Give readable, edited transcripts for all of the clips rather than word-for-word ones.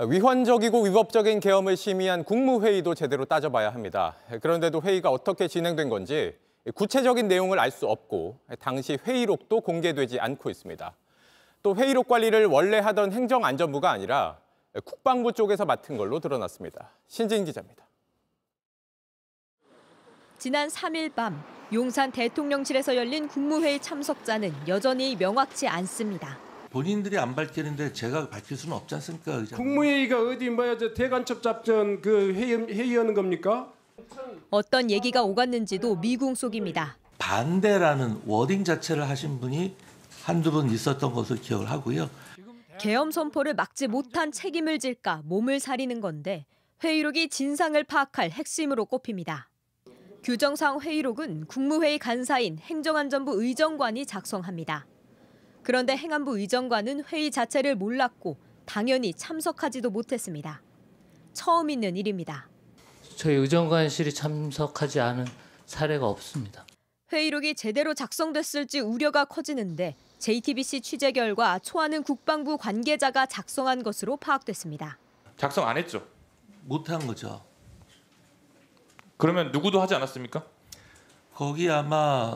위헌적이고 위법적인 계엄을 심의한 국무회의도 제대로 따져봐야 합니다. 그런데도 회의가 어떻게 진행된 건지 구체적인 내용을 알 수 없고 당시 회의록도 공개되지 않고 있습니다. 또 회의록 관리를 원래 하던 행정안전부가 아니라 국방부 쪽에서 맡은 걸로 드러났습니다. 신진 기자입니다. 지난 3일 밤 용산 대통령실에서 열린 국무회의 참석자는 여전히 명확치 않습니다. 본인들이 안 밝히는데 제가 밝힐 수는 없지 않습니까, 의장님? 국무회의가 어디 대간첩 작전 회의하는 겁니까? 어떤 얘기가 오갔는지도 미궁 속입니다. 반대라는 워딩 자체를 하신 분이 한두 분 있었던 것으로 기억을 하고요. 계엄 선포를 막지 못한 책임을 질까 몸을 사리는 건데 회의록이 진상을 파악할 핵심으로 꼽힙니다. 규정상 회의록은 국무회의 간사인 행정안전부 의정관이 작성합니다. 그런데 행안부 의정관은 회의 자체를 몰랐고 당연히 참석하지도 못했습니다. 처음 있는 일입니다. 저희 의정관실이 참석하지 않은 사례가 없습니다. 회의록이 제대로 작성됐을지 우려가 커지는데 JTBC 취재 결과 초안은 국방부 관계자가 작성한 것으로 파악됐습니다. 작성 안 했죠? 못한 거죠. 그러면 누구도 하지 않았습니까? 거기 아마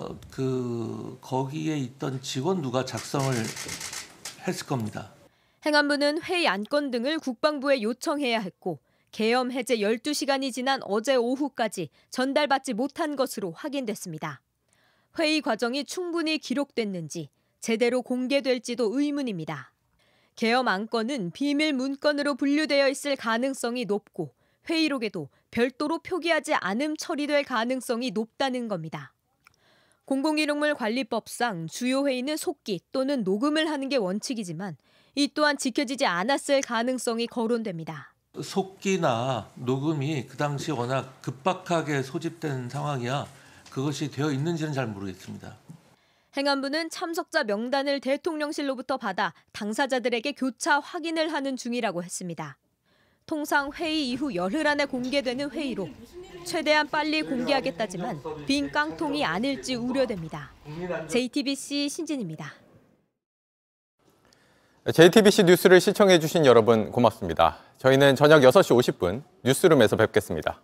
거기에 있던 직원 누가 작성을 했을 겁니다. 행안부는 회의 안건 등을 국방부에 요청해야 했고 계엄 해제 12시간이 지난 어제 오후까지 전달받지 못한 것으로 확인됐습니다. 회의 과정이 충분히 기록됐는지 제대로 공개될지도 의문입니다. 계엄 안건은 비밀 문건으로 분류되어 있을 가능성이 높고 회의록에도 별도로 표기하지 않음 처리될 가능성이 높다는 겁니다. 공공기록물 관리법상 주요 회의는 속기 또는 녹음을 하는 게 원칙이지만 이 또한 지켜지지 않았을 가능성이 거론됩니다. 속기나 녹음이 그 당시 워낙 급박하게 소집된 상황이야 그것이 되어 있는지는 잘 모르겠습니다. 행안부는 참석자 명단을 대통령실로부터 받아 당사자들에게 교차 확인을 하는 중이라고 했습니다. 통상 회의 이후 열흘 안에 공개되는 회의록. 최대한 빨리 공개하겠다지만 빈 깡통이 아닐지 우려됩니다. JTBC 신진입니다. JTBC 뉴스를 시청해 주신 여러분 고맙습니다. 저희는 저녁 6시 50분 뉴스룸에서 뵙겠습니다.